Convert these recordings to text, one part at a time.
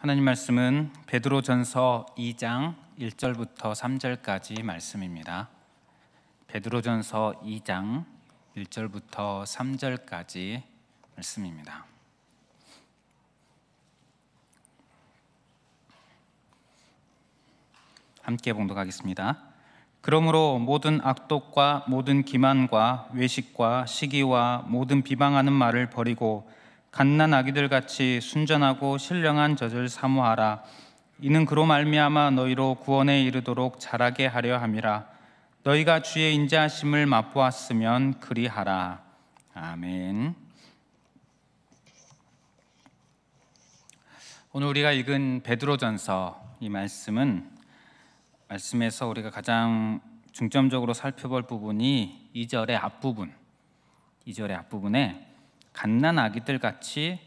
하나님 말씀은 베드로전서 2장 1절부터 3절까지 말씀입니다. 베드로전서 2장 1절부터 3절까지 말씀입니다. 함께 봉독하겠습니다. 그러므로 모든 악독과 모든 기만과 외식과 시기와 모든 비방하는 말을 버리고 갓난 아기들 같이 순전하고 신령한 젖을 사모하라. 이는 그로 말미암아 너희로 구원에 이르도록 자라게 하려 함이라. 너희가 주의 인자하심을 맛보았으면 그리하라. 아멘. 오늘 우리가 읽은 베드로전서, 이 말씀에서 우리가 가장 중점적으로 살펴볼 부분이 2절의 앞부분에 갓난 아기들 같이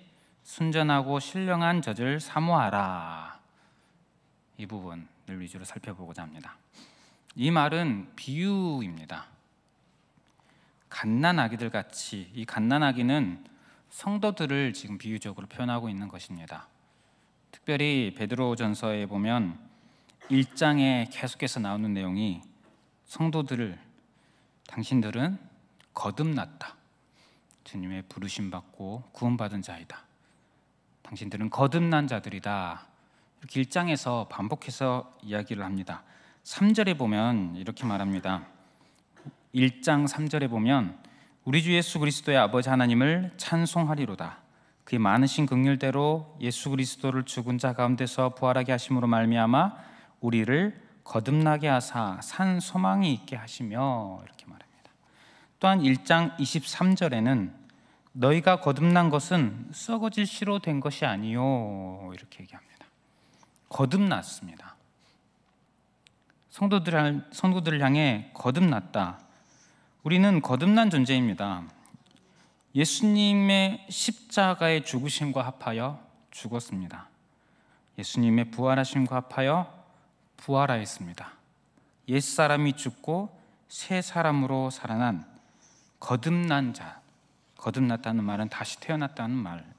순전하고 신령한 젖을 사모하라, 이 부분을 위주로 살펴보고자 합니다. 이 말은 비유입니다. 갓난 아기들 같이, 이 갓난 아기는 성도들을 지금 비유적으로 표현하고 있는 것입니다. 특별히 베드로전서에 보면 1장에 계속해서 나오는 내용이 성도들을, 당신들은 거듭났다, 주님의 부르심 받고 구원받은 자이다, 당신들은 거듭난 자들이다, 이렇게 1장에서 반복해서 이야기를 합니다. 3절에 보면 이렇게 말합니다. 1장 3절에 보면 우리 주 예수 그리스도의 아버지 하나님을 찬송하리로다. 그의 많으신 긍휼대로 예수 그리스도를 죽은 자 가운데서 부활하게 하심으로 말미암아 우리를 거듭나게 하사 산 소망이 있게 하시며, 이렇게 말합니다. 또한 1장 23절에는 너희가 거듭난 것은 썩어질 씨로 된 것이 아니요, 이렇게 얘기합니다. 거듭났습니다. 성도들을 향해 거듭났다. 우리는 거듭난 존재입니다. 예수님의 십자가의 죽으심과 합하여 죽었습니다. 예수님의 부활하심과 합하여 부활하였습니다. 옛사람이 죽고 새 사람으로 살아난 거듭난 자, 거듭났다는 말은 다시 태어났다는 말입니다.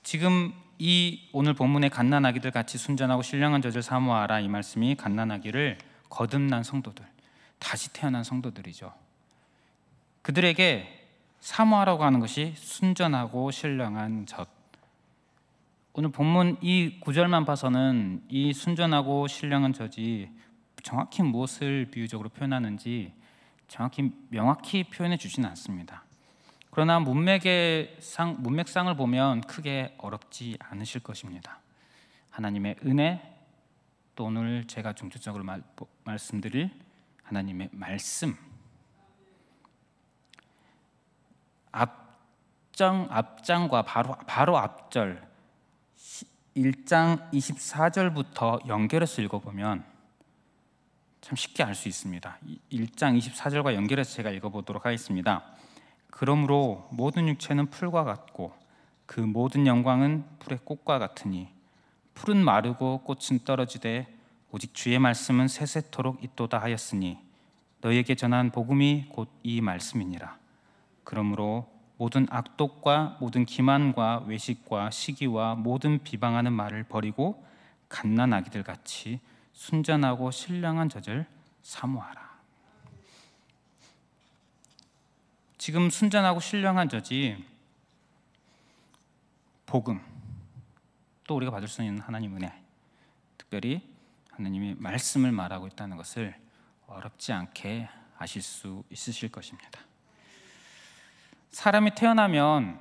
지금 이 오늘 본문의 갓난 아기들 같이 순전하고 신령한 젖을 사모하라, 이 말씀이 갓난 아기를 거듭난 성도들, 다시 태어난 성도들이죠. 그들에게 사모하라고 하는 것이 순전하고 신령한 젖. 오늘 본문 이 구절만 봐서는 이 순전하고 신령한 젖이 정확히 무엇을 비유적으로 표현하는지 정확히 명확히 표현해 주지는 않습니다. 그러나 문맥상을 보면 크게 어렵지 않으실 것입니다. 하나님의 은혜, 또 오늘 제가 중점적으로 말씀드릴 하나님의 말씀, 앞장과 바로 앞절 1장 24절부터 연결해서 읽어보면 참 쉽게 알 수 있습니다. 1장 24절과 연결해서 제가 읽어보도록 하겠습니다. 그러므로 모든 육체는 풀과 같고 그 모든 영광은 풀의 꽃과 같으니 풀은 마르고 꽃은 떨어지되 오직 주의 말씀은 세세토록 있도다 하였으니 너희에게 전한 복음이 곧 이 말씀이니라. 그러므로 모든 악독과 모든 기만과 외식과 시기와 모든 비방하는 말을 버리고 갓난 아기들 같이 순전하고 신령한 젖을 사모하라. 지금 순전하고 신령한 젖이 복음, 또 우리가 받을 수 있는 하나님 은혜, 특별히 하나님의 말씀을 말하고 있다는 것을 어렵지 않게 아실 수 있으실 것입니다. 사람이 태어나면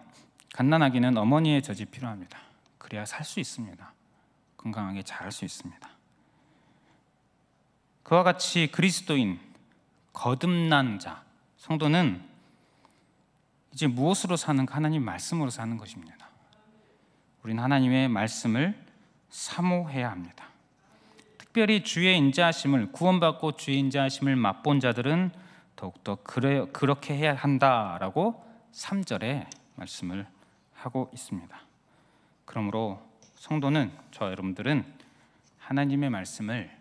갓난아기는 어머니의 젖이 필요합니다. 그래야 살 수 있습니다. 건강하게 자랄 수 있습니다. 그와 같이 그리스도인, 거듭난 자, 성도는 이제 무엇으로 사는가? 하나님 말씀으로 사는 것입니다. 우리는 하나님의 말씀을 사모해야 합니다. 특별히 주의 인자하심을, 구원받고 주의 인자하심을 맛본 자들은 더욱더 그렇게 해야 한다라고 3절에 말씀을 하고 있습니다. 그러므로 성도는, 저와 여러분들은 하나님의 말씀을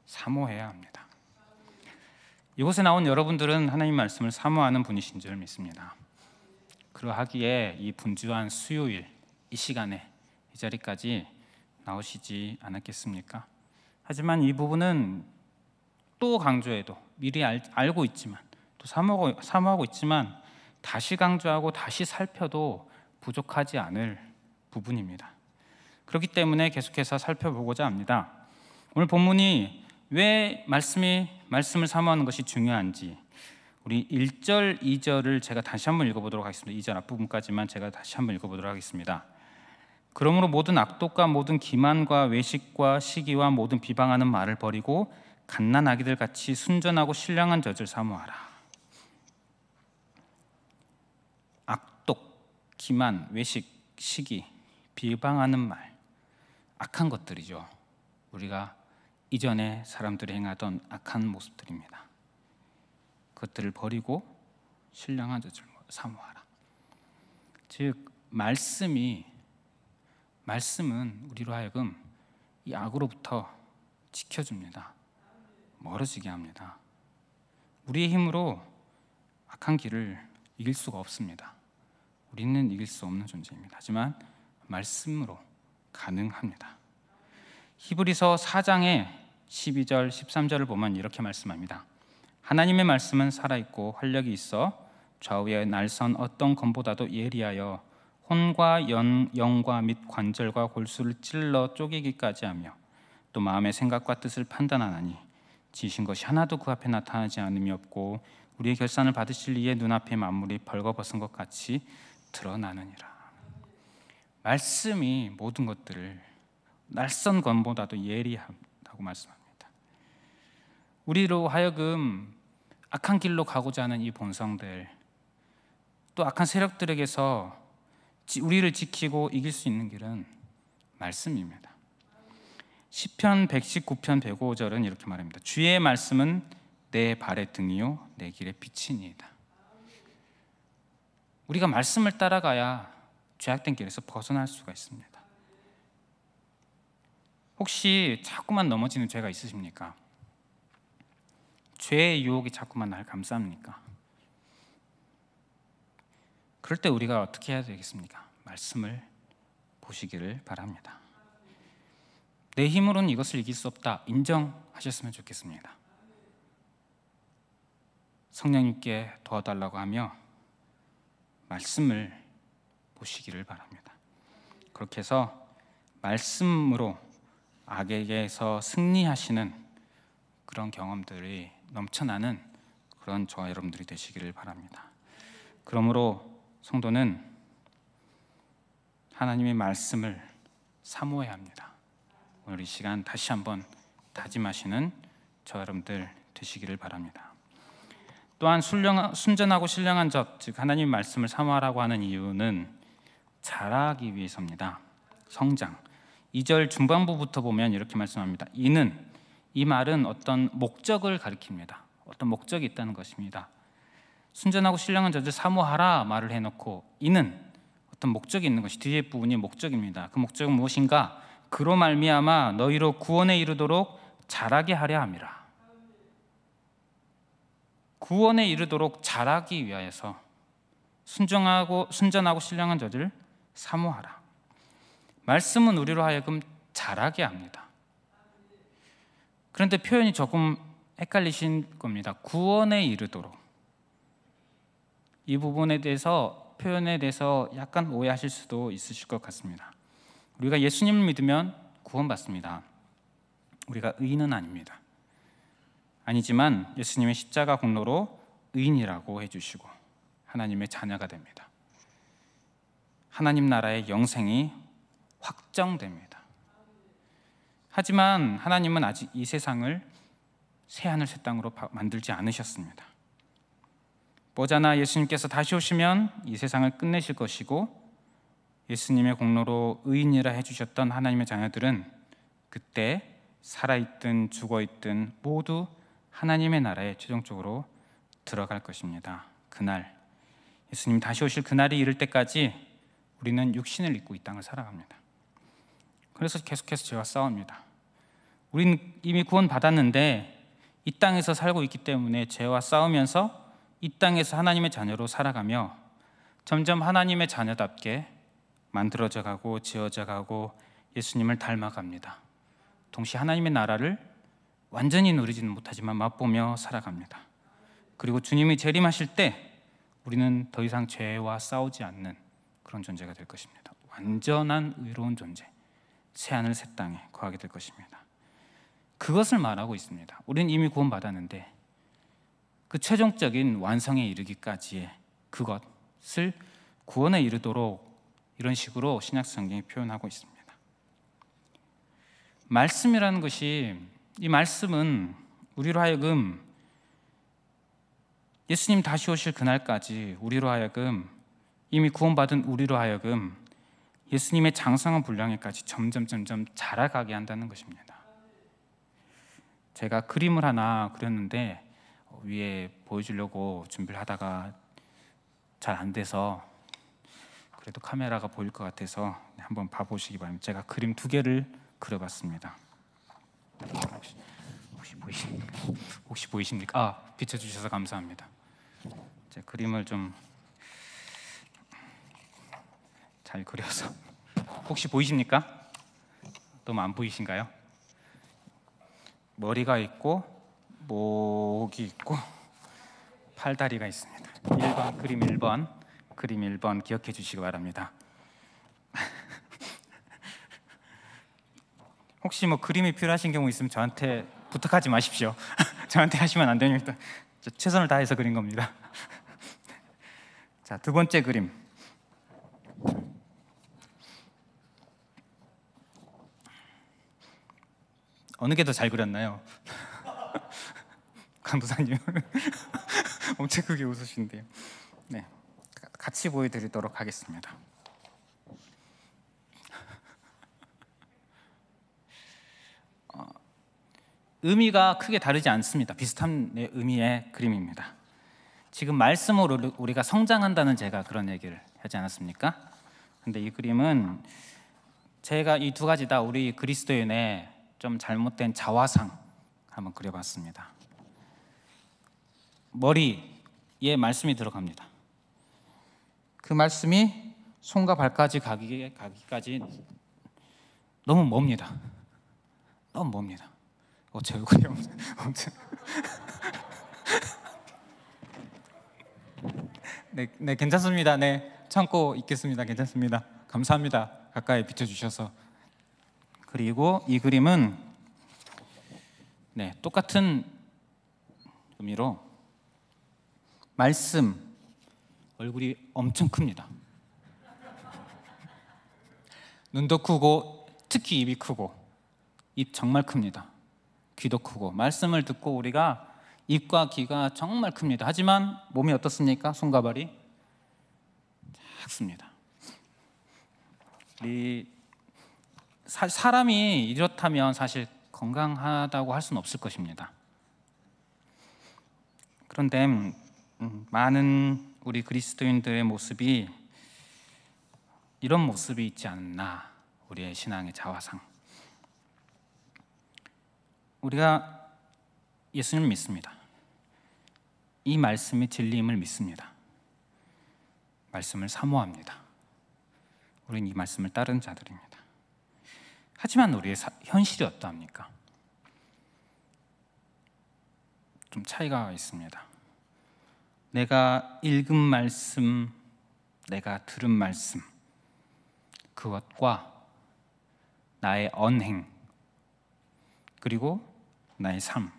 사모해야 합니다. 이곳에 나온 여러분들은 하나님 말씀을 사모하는 분이신 줄 믿습니다. 그러하기에 이 분주한 수요일 이 시간에 자리까지 나오시지 않았겠습니까? 하지만 이 부분은 또 강조해도 미리 알고 있지만 또 사모하고 있지만 다시 강조하고 다시 살펴도 부족하지 않을 부분입니다. 그렇기 때문에 계속해서 살펴보고자 합니다. 오늘 본문이 왜 말씀을 사모하는 것이 중요한지 우리 1절, 2절을 제가 다시 한번 읽어보도록 하겠습니다. 2절 앞부분까지만 제가 다시 한번 읽어보도록 하겠습니다. 그러므로 모든 악독과 모든 기만과 외식과 시기와 모든 비방하는 말을 버리고 갓난아기들 같이 순전하고 신령한 젖을 사모하라. 악독, 기만, 외식, 시기, 비방하는 말, 악한 것들이죠. 우리가 이전에 사람들이 행하던 악한 모습들입니다. 그것들을 버리고 신령한 젖을 사모하라. 즉 말씀은 우리로 하여금 이 악으로부터 지켜줍니다. 멀어지게 합니다. 우리의 힘으로 악한 길을 이길 수가 없습니다. 우리는 이길 수 없는 존재입니다. 하지만 말씀으로 가능합니다. 히브리서 4장의 12절, 13절을 보면 이렇게 말씀합니다. 하나님의 말씀은 살아있고 활력이 있어 좌우의 날선 어떤 검보다도 예리하여 혼과 영과 및 관절과 골수를 찔러 쪼개기까지 하며 또 마음의 생각과 뜻을 판단하나니 지으신 것이 하나도 그 앞에 나타나지 않음이 없고 우리의 결산을 받으실 이의 눈앞에 만물이 벌거벗은 것 같이 드러나느니라. 말씀이 모든 것들을 날선 검보다도 예리하다고 말씀합니다. 우리로 하여금 악한 길로 가고자 하는 이 본성들, 또 악한 세력들에게서 우리를 지키고 이길 수 있는 길은 말씀입니다. 시편 119편 105절은 이렇게 말합니다. 주의 말씀은 내 발의 등이요 내 길의 빛이니이다. 우리가 말씀을 따라가야 죄악된 길에서 벗어날 수가 있습니다. 혹시 자꾸만 넘어지는 죄가 있으십니까? 죄의 유혹이 자꾸만 날 감쌉니까? 그럴 때 우리가 어떻게 해야 되겠습니까? 말씀을 보시기를 바랍니다. 내 힘으로는 이것을 이길 수 없다 인정하셨으면 좋겠습니다. 성령님께 도와달라고 하며 말씀을 보시기를 바랍니다. 그렇게 해서 말씀으로 악에게서 승리하시는 그런 경험들이 넘쳐나는 그런 저와 여러분들이 되시기를 바랍니다. 그러므로 성도는 하나님의 말씀을 사모해야 합니다. 오늘 이 시간 다시 한번 다짐하시는 저와 여러분들 되시기를 바랍니다. 또한 순전하고 신령한 젖, 즉 하나님의 말씀을 사모하라고 하는 이유는 자라기 위해서입니다. 성장. 2절 중반부부터 보면 이렇게 말씀합니다. 이 말은 어떤 목적을 가리킵니다. 어떤 목적이 있다는 것입니다. 순전하고 신령한 젖을 사모하라 말을 해놓고 이는 어떤 목적이 있는 것이 뒤에 부분이 목적입니다. 그 목적은 무엇인가? 그로 말미암아 너희로 구원에 이르도록 자라게 하려 함이라. 구원에 이르도록 자라기 위하여서 순전하고 신령한 젖을 사모하라. 말씀은 우리로 하여금 자라게 합니다. 그런데 표현이 조금 헷갈리신 겁니다. 구원에 이르도록. 이 부분에 대해서 표현에 대해서 약간 오해하실 수도 있으실 것 같습니다. 우리가 예수님을 믿으면 구원받습니다. 우리가 의인은 아닙니다. 아니지만 예수님의 십자가 공로로 의인이라고 해주시고 하나님의 자녀가 됩니다. 하나님 나라의 영생이 확정됩니다. 하지만 하나님은 아직 이 세상을 새하늘 새 땅으로 만들지 않으셨습니다. 머지않아 예수님께서 다시 오시면 이 세상을 끝내실 것이고 예수님의 공로로 의인이라 해주셨던 하나님의 자녀들은 그때 살아있든 죽어있든 모두 하나님의 나라에 최종적으로 들어갈 것입니다. 그날 예수님 다시 오실 그날이 이를 때까지 우리는 육신을 입고 이 땅을 살아갑니다. 그래서 계속해서 죄와 싸웁니다. 우리는 이미 구원받았는데 이 땅에서 살고 있기 때문에 죄와 싸우면서 이 땅에서 하나님의 자녀로 살아가며 점점 하나님의 자녀답게 만들어져 가고 지어져 가고 예수님을 닮아갑니다. 동시에 하나님의 나라를 완전히 누리지는 못하지만 맛보며 살아갑니다. 그리고 주님이 재림하실 때 우리는 더 이상 죄와 싸우지 않는 그런 존재가 될 것입니다. 완전한 의로운 존재, 새하늘 새 땅에 거하게 될 것입니다. 그것을 말하고 있습니다. 우리는 이미 구원받았는데 그 최종적인 완성에 이르기까지의 그것을 구원에 이르도록 이런 식으로 신약 성경이 표현하고 있습니다. 말씀이라는 것이, 이 말씀은 우리로 하여금 예수님 다시 오실 그날까지 우리로 하여금, 이미 구원받은 우리로 하여금 예수님의 장성한 분량에까지 점점 자라가게 한다는 것입니다. 제가 그림을 하나 그렸는데 위에 보여주려고 준비를 하다가 잘 안 돼서, 그래도 카메라가 보일 것 같아서 한번 봐보시기 바랍니다. 제가 그림 2개를 그려봤습니다. 혹시 보이십니까? 비춰주셔서 감사합니다. 제 그림을 좀 잘 그려서, 혹시 보이십니까? 너무 안 보이신가요? 머리가 있고 목이 있고 팔다리가 있습니다. 1번 그림 1번, 그림 1번 기억해 주시기 바랍니다. 혹시 뭐 그림이 필요하신 경우 있으면 저한테 부탁하지 마십시오. 저한테 하시면 안 됩니다. 최선을 다해서 그린 겁니다. 자, 2번째 그림. 어느 게 더 잘 그렸나요? 강도사님 엄청 크게 웃으시는데요. 네, 같이 보여드리도록 하겠습니다. 의미가 크게 다르지 않습니다. 비슷한 의미의 그림입니다. 지금 말씀으로 우리가 성장한다는 제가 그런 얘기를 하지 않았습니까? 근데 이 그림은 제가 이 2가지 다 우리 그리스도인의 좀 잘못된 자화상 한번 그려봤습니다. 머리에 말씀이 들어갑니다. 그 말씀이 손과 발까지 가기까지 너무 멉니다. 너무 멉니다. 제 얼굴이 엄청 네, 괜찮습니다. 네, 참고 있겠습니다. 괜찮습니다. 감사합니다. 가까이 비춰주셔서. 그리고 이 그림은 똑같은 의미로 말씀, 얼굴이 엄청 큽니다. 눈도 크고 특히 입이 크고, 입 정말 큽니다. 귀도 크고, 말씀을 듣고 우리가 입과 귀가 정말 큽니다. 하지만 몸이 어떻습니까? 손과 발이 작습니다. 사람이 이렇다면 사실 건강하다고 할 수는 없을 것입니다. 그런데 많은 우리 그리스도인들의 모습이 이런 모습이 있지 않나, 우리의 신앙의 자화상. 우리가 예수님을 믿습니다. 이 말씀이 진리임을 믿습니다. 말씀을 사모합니다. 우리는 이 말씀을 따르는 자들입니다. 하지만 우리의 현실이 어떠합니까? 좀 차이가 있습니다. 내가 읽은 말씀, 내가 들은 말씀, 그것과 나의 언행, 그리고 나의 삶,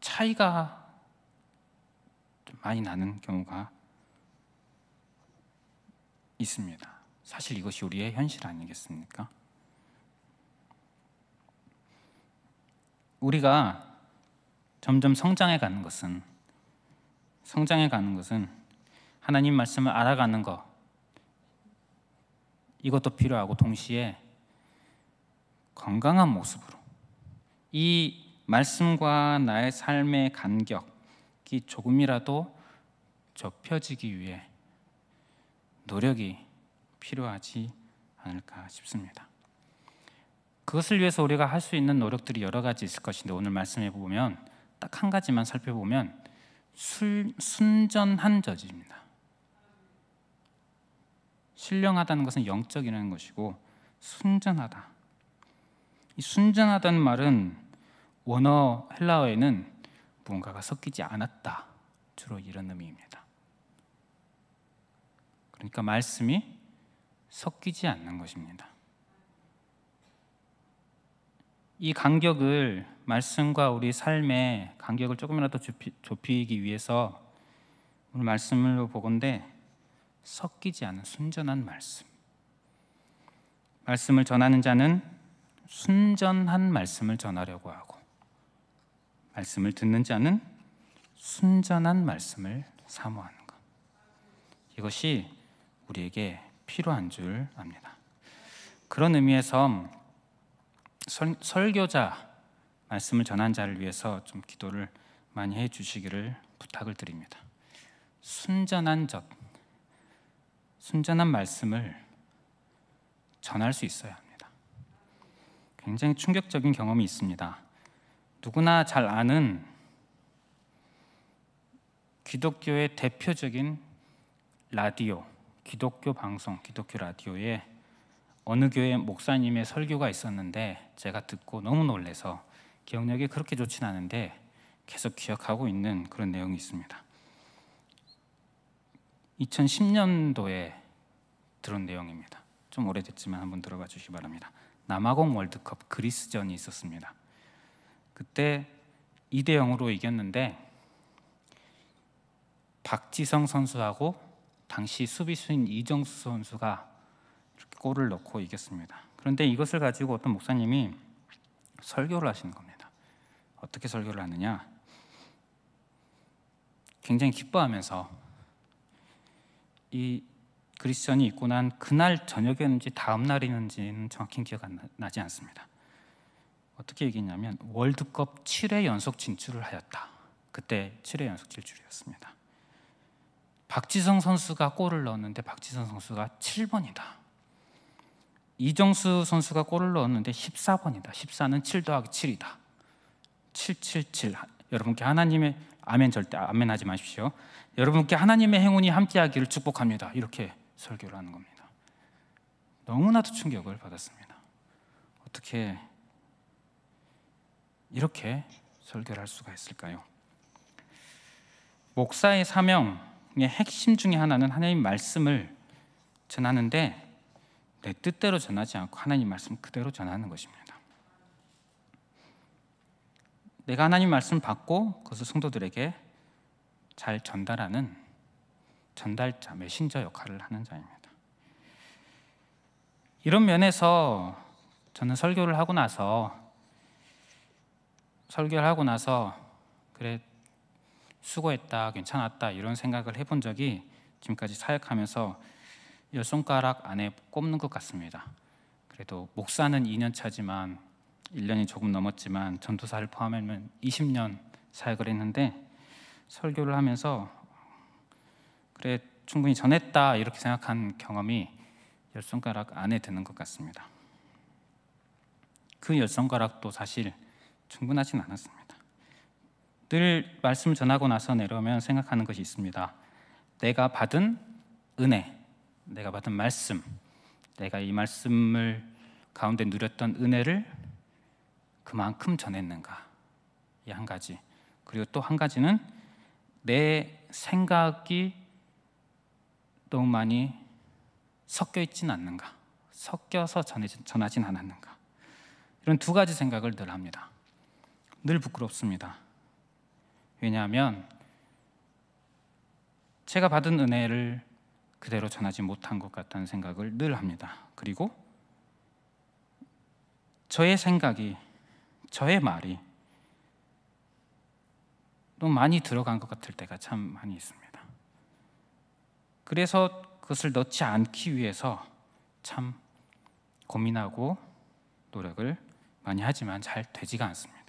차이가 좀 많이 나는 경우가 있습니다. 사실 이것이 우리의 현실 아니겠습니까? 우리가 점점 성장해 가는 것은 하나님 말씀을 알아가는 것, 이것도 필요하고, 동시에 건강한 모습으로 이 말씀과 나의 삶의 간격이 조금이라도 좁혀지기 위해 노력이 필요하지 않을까 싶습니다. 그것을 위해서 우리가 할 수 있는 노력들이 여러 가지 있을 것인데, 오늘 말씀해 보면 딱 한 가지만 살펴보면 순전한 저지입니다. 신령하다는 것은 영적이라는 것이고 순전하다. 이 순전하다는 말은 원어 헬라어에는 무언가가 섞이지 않았다. 주로 이런 의미입니다. 그러니까 말씀이 섞이지 않는 것입니다. 이 간격을, 말씀과 우리 삶의 간격을 조금이라도 좁히기 위해서 오늘 말씀을 보건대 섞이지 않은 순전한 말씀. 말씀을 전하는 자는 순전한 말씀을 전하려고 하고, 말씀을 듣는 자는 순전한 말씀을 사모하는 것. 이것이 우리에게 필요한 줄 압니다. 그런 의미에서 설교자, 말씀을 전한 자를 위해서 좀 기도를 많이 해주시기를 부탁을 드립니다. 순전한 말씀을 전할 수 있어야 합니다. 굉장히 충격적인 경험이 있습니다. 누구나 잘 아는 기독교의 대표적인 라디오, 기독교 방송, 기독교 라디오에 어느 교회 목사님의 설교가 있었는데 제가 듣고 너무 놀라서 기억력이 그렇게 좋진 않은데 계속 기억하고 있는 그런 내용이 있습니다. 2010년도에 들은 내용입니다. 좀 오래됐지만 한번 들어봐 주시기 바랍니다. 남아공 월드컵 그리스전이 있었습니다. 그때 2대0으로 이겼는데 박지성 선수하고 당시 수비수인 이정수 선수가 이렇게 골을 넣고 이겼습니다. 그런데 이것을 가지고 어떤 목사님이 설교를 하시는 겁니다. 어떻게 설교를 하느냐? 굉장히 기뻐하면서 이 그리스전이 있고 난 그날 저녁이었는지 다음 날이었는지는 정확히 기억 안 나지 않습니다. 어떻게 얘기했냐면 월드컵 7회 연속 진출을 하였다. 그때 7회 연속 진출이었습니다. 박지성 선수가 골을 넣었는데 박지성 선수가 7번이다. 이정수 선수가 골을 넣었는데 14번이다. 14는 7 더하기 7이다. 777. 여러분께 하나님의, 아멘, 절대 아멘 하지 마십시오. 여러분께 하나님의 행운이 함께하기를 축복합니다. 이렇게 설교를 하는 겁니다. 너무나도 충격을 받았습니다. 어떻게 이렇게 설교를 할 수가 있을까요? 목사의 사명의 핵심 중에 하나는 하나님 말씀을 전하는데 내 뜻대로 전하지 않고 하나님 말씀 그대로 전하는 것입니다. 내가 하나님 말씀 받고 그것을 성도들에게 잘 전달하는 전달자, 메신저 역할을 하는 자입니다. 이런 면에서 저는 설교를 하고 나서 그래, 수고했다, 괜찮았다 이런 생각을 해본 적이 지금까지 사역하면서 10손가락 안에 꼽는 것 같습니다. 그래도 목사는 2년 차지만 1년이 조금 넘었지만 전도사를 포함하면 20년 사역을 했는데 설교를 하면서 그래, 충분히 전했다 이렇게 생각한 경험이 10손가락 안에 드는 것 같습니다. 그 10손가락도 사실 충분하진 않았습니다. 늘 말씀을 전하고 나서 내려오면 생각하는 것이 있습니다. 내가 받은 은혜, 내가 받은 말씀, 내가 이 말씀을 가운데 누렸던 은혜를 그만큼 전했는가, 이 한 가지. 그리고 또 한 가지는 내 생각이 너무 많이 섞여 있지는 않는가, 섞여서 전하진 않았는가. 이런 두 가지 생각을 늘 합니다. 늘 부끄럽습니다. 왜냐하면 제가 받은 은혜를 그대로 전하지 못한 것 같다는 생각을 늘 합니다. 그리고 저의 생각이, 저의 말이 너무 많이 들어간 것 같을 때가 참 많이 있습니다. 그래서 그것을 넣지 않기 위해서 참 고민하고 노력을 많이 하지만 잘 되지가 않습니다.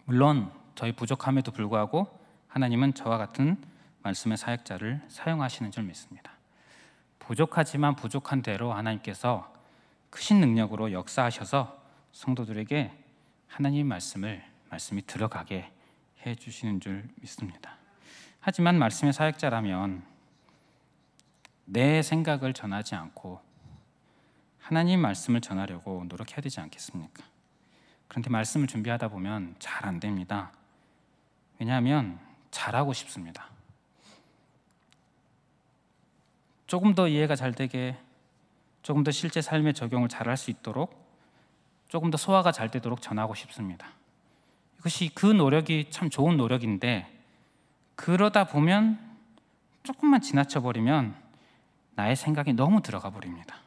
물론 저희 부족함에도 불구하고 하나님은 저와 같은 말씀의 사역자를 사용하시는 줄 믿습니다. 부족하지만 부족한 대로 하나님께서 크신 능력으로 역사하셔서 성도들에게 하나님의 말씀이 들어가게 해주시는 줄 믿습니다. 하지만 말씀의 사역자라면 내 생각을 전하지 않고 하나님 말씀을 전하려고 노력해야 되지 않겠습니까? 그런데 말씀을 준비하다 보면 잘 안 됩니다. 왜냐하면 잘하고 싶습니다. 조금 더 이해가 잘 되게, 조금 더 실제 삶에 적용을 잘 할 수 있도록, 조금 더 소화가 잘 되도록 전하고 싶습니다. 이것이 그 노력이 참 좋은 노력인데, 그러다 보면 조금만 지나쳐 버리면 나의 생각이 너무 들어가 버립니다.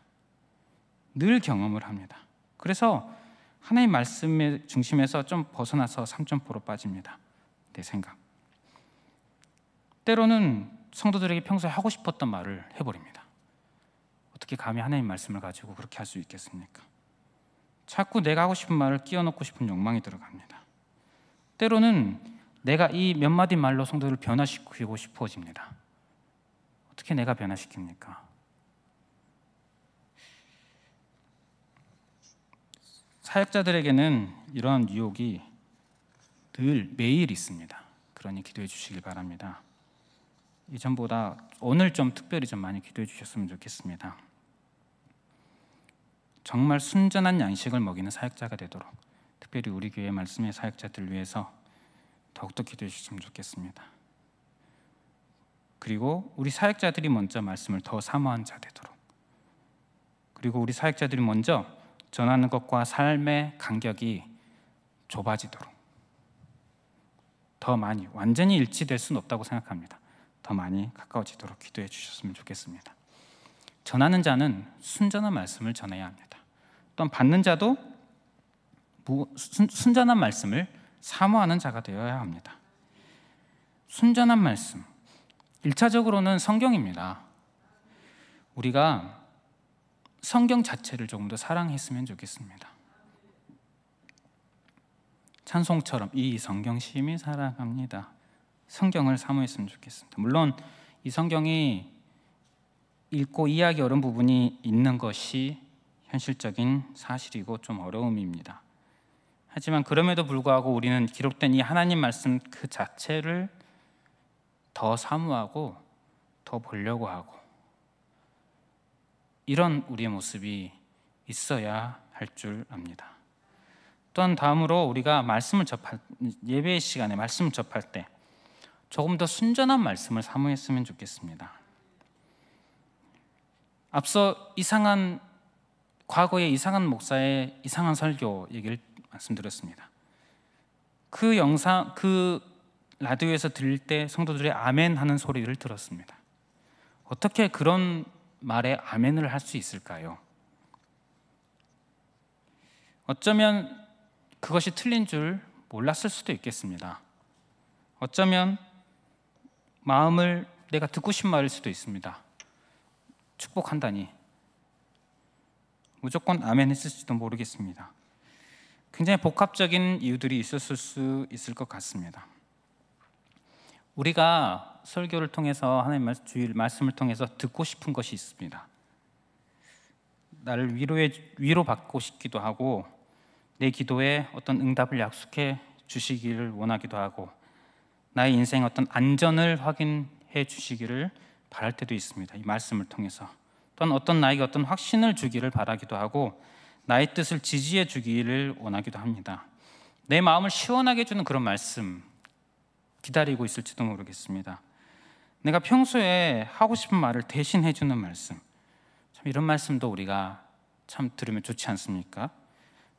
늘 경험을 합니다. 그래서 하나님 말씀의 중심에서 좀 벗어나서 3점포로 빠집니다. 내 생각. 때로는 성도들에게 평소에 하고 싶었던 말을 해버립니다. 어떻게 감히 하나님 말씀을 가지고 그렇게 할 수 있겠습니까? 자꾸 내가 하고 싶은 말을 끼워넣고 싶은 욕망이 들어갑니다. 때로는 내가 이 몇 마디 말로 성도를 변화시키고 싶어집니다. 어떻게 내가 변화시킵니까? 사역자들에게는 이런 유혹이 늘 매일 있습니다. 그러니 기도해 주시길 바랍니다. 이전보다 오늘 좀 특별히 좀 많이 기도해 주셨으면 좋겠습니다. 정말 순전한 양식을 먹이는 사역자가 되도록, 특별히 우리 교회 말씀의 사역자들 위해서 더욱더 기도해 주셨으면 좋겠습니다. 그리고 우리 사역자들이 먼저 말씀을 더 사모한 자 되도록, 그리고 우리 사역자들이 먼저 전하는 것과 삶의 간격이 좁아지도록, 더 많이, 완전히 일치될 수는 없다고 생각합니다. 더 많이 가까워지도록 기도해 주셨으면 좋겠습니다. 전하는 자는 순전한 말씀을 전해야 합니다. 또한 받는 자도 순전한 말씀을 사모하는 자가 되어야 합니다. 순전한 말씀, 1차적으로는 성경입니다. 우리가 성경 자체를 조금 더 사랑했으면 좋겠습니다. 찬송처럼 이 성경 심히 사랑합니다. 성경을 사모했으면 좋겠습니다. 물론 이 성경이 읽고 이해하기 어려운 부분이 있는 것이 현실적인 사실이고 좀 어려움입니다. 하지만 그럼에도 불구하고 우리는 기록된 이 하나님 말씀 그 자체를 더 사모하고 더 보려고 하고, 이런 우리의 모습이 있어야 할 줄 압니다. 또한 다음으로 우리가 말씀을 예배 시간에 말씀을 접할 때 조금 더 순전한 말씀을 사모했으면 좋겠습니다. 앞서 과거에 이상한 목사의 이상한 설교 얘기를 말씀드렸습니다. 그 라디오에서 들을 때 성도들의 아멘 하는 소리를 들었습니다. 어떻게 그런 말에 아멘을 할 수 있을까요? 어쩌면 그것이 틀린 줄 몰랐을 수도 있겠습니다. 어쩌면 마음을 내가 듣고 싶은 말일 수도 있습니다. 축복한다니 무조건 아멘 했을지도 모르겠습니다. 굉장히 복합적인 이유들이 있었을 수 있을 것 같습니다. 우리가 설교를 통해서 하나님 주일 말씀을 통해서 듣고 싶은 것이 있습니다. 나를 위로받고 싶기도 하고, 내 기도에 어떤 응답을 약속해 주시기를 원하기도 하고, 나의 인생의 어떤 안전을 확인해 주시기를 바랄 때도 있습니다. 이 말씀을 통해서. 또한 나에게 어떤 확신을 주기를 바라기도 하고, 나의 뜻을 지지해 주기를 원하기도 합니다. 내 마음을 시원하게 해주는 그런 말씀 기다리고 있을지도 모르겠습니다. 내가 평소에 하고 싶은 말을 대신 해주는 말씀, 참 이런 말씀도 우리가 참 들으면 좋지 않습니까?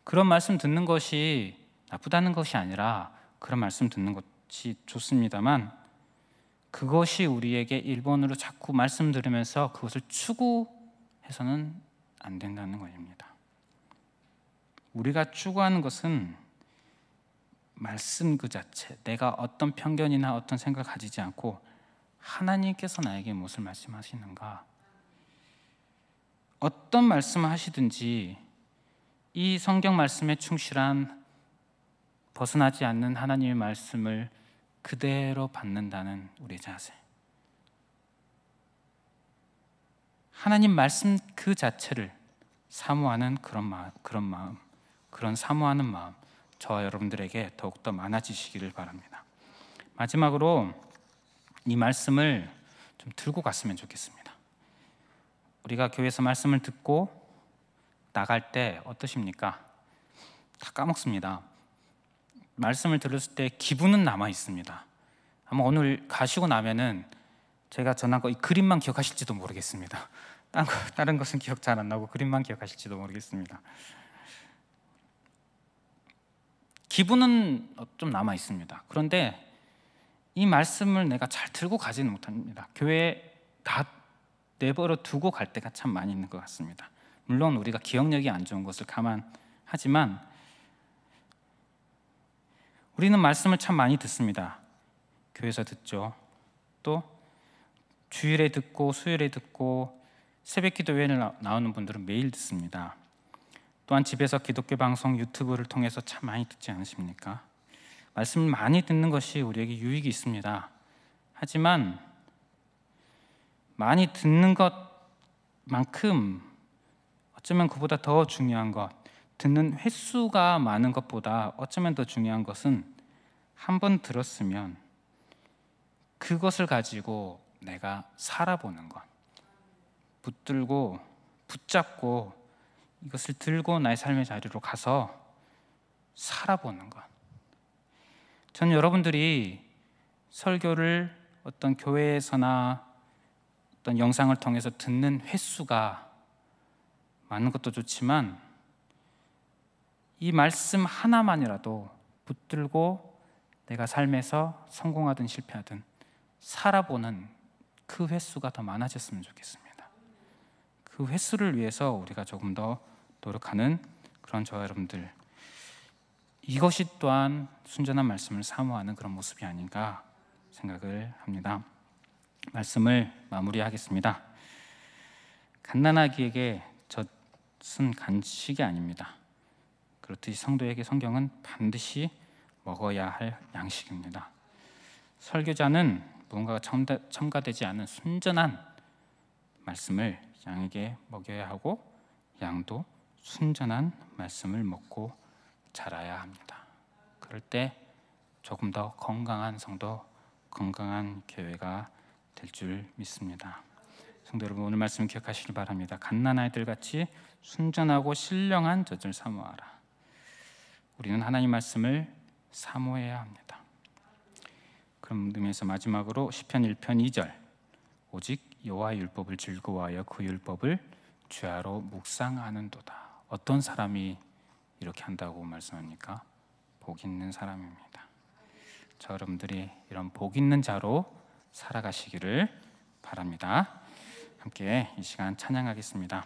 그런 말씀 듣는 것이 나쁘다는 것이 아니라 그런 말씀 듣는 것이 좋습니다만, 그것이 우리에게 일본으로 자꾸 말씀 들으면서 그것을 추구해서는 안 된다는 것입니다. 우리가 추구하는 것은 말씀 그 자체, 내가 어떤 편견이나 어떤 생각을 가지지 않고 하나님께서 나에게 무엇을 말씀하시는가, 어떤 말씀을 하시든지 이 성경 말씀에 충실한, 벗어나지 않는 하나님의 말씀을 그대로 받는다는 우리의 자세, 하나님 말씀 그 자체를 사모하는 그런 마음, 그런 사모하는 마음, 저와 여러분들에게 더욱더 많아지시기를 바랍니다. 마지막으로 이 말씀을 좀 들고 갔으면 좋겠습니다. 우리가 교회에서 말씀을 듣고 나갈 때 어떠십니까? 다 까먹습니다. 말씀을 들었을 때 기분은 남아 있습니다. 아마 오늘 가시고 나면은 제가 전한 거 이 그림만 기억하실지도 모르겠습니다. 다른 것은 기억 잘 안 나고 그림만 기억하실지도 모르겠습니다. 기분은 좀 남아 있습니다. 그런데 이 말씀을 내가 잘 들고 가지는 못합니다. 교회에 다 내버려 두고 갈 때가 참 많이 있는 것 같습니다. 물론 우리가 기억력이 안 좋은 것을 감안하지만 우리는 말씀을 참 많이 듣습니다. 교회에서 듣죠. 또 주일에 듣고 수요일에 듣고 새벽 기도회에 나오는 분들은 매일 듣습니다. 또한 집에서 기독교 방송 유튜브를 통해서 참 많이 듣지 않으십니까? 말씀을 많이 듣는 것이 우리에게 유익이 있습니다. 하지만 많이 듣는 것만큼 어쩌면 그보다 더 중요한 것, 듣는 횟수가 많은 것보다 어쩌면 더 중요한 것은 한 번 들었으면 그것을 가지고 내가 살아보는 것, 붙잡고 이것을 들고 나의 삶의 자리로 가서 살아보는 것. 저는 여러분들이 설교를 어떤 교회에서나 어떤 영상을 통해서 듣는 횟수가 많은 것도 좋지만 이 말씀 하나만이라도 붙들고 내가 삶에서 성공하든 실패하든 살아보는 그 횟수가 더 많아졌으면 좋겠습니다. 그 횟수를 위해서 우리가 조금 더 노력하는 그런 저와 여러분들, 이것이 또한 순전한 말씀을 사모하는 그런 모습이 아닌가 생각을 합니다. 말씀을 마무리하겠습니다. 갓난아기에게 젖은 간식이 아닙니다. 그렇듯이 성도에게 성경은 반드시 먹어야 할 양식입니다. 설교자는 무언가가 첨가되지 않은 순전한 말씀을 양에게 먹여야 하고 양도 순전한 말씀을 먹고 자라야 합니다. 그럴 때 조금 더 건강한 성도, 건강한 교회가 될 줄 믿습니다. 성도 여러분, 오늘 말씀 기억하시길 바랍니다. 갓난아이들 같이 순전하고 신령한 젖을 사모하라. 우리는 하나님 말씀을 사모해야 합니다. 그런 의미에서 마지막으로 시편 1편 2절, 오직 여호와의 율법을 즐거워하여 그 율법을 주야로 묵상하는도다. 어떤 사람이 이렇게 한다고 말씀합니까? 복 있는 사람입니다. 저 여러분들이 이런 복 있는 자로 살아가시기를 바랍니다. 함께 이 시간 찬양하겠습니다.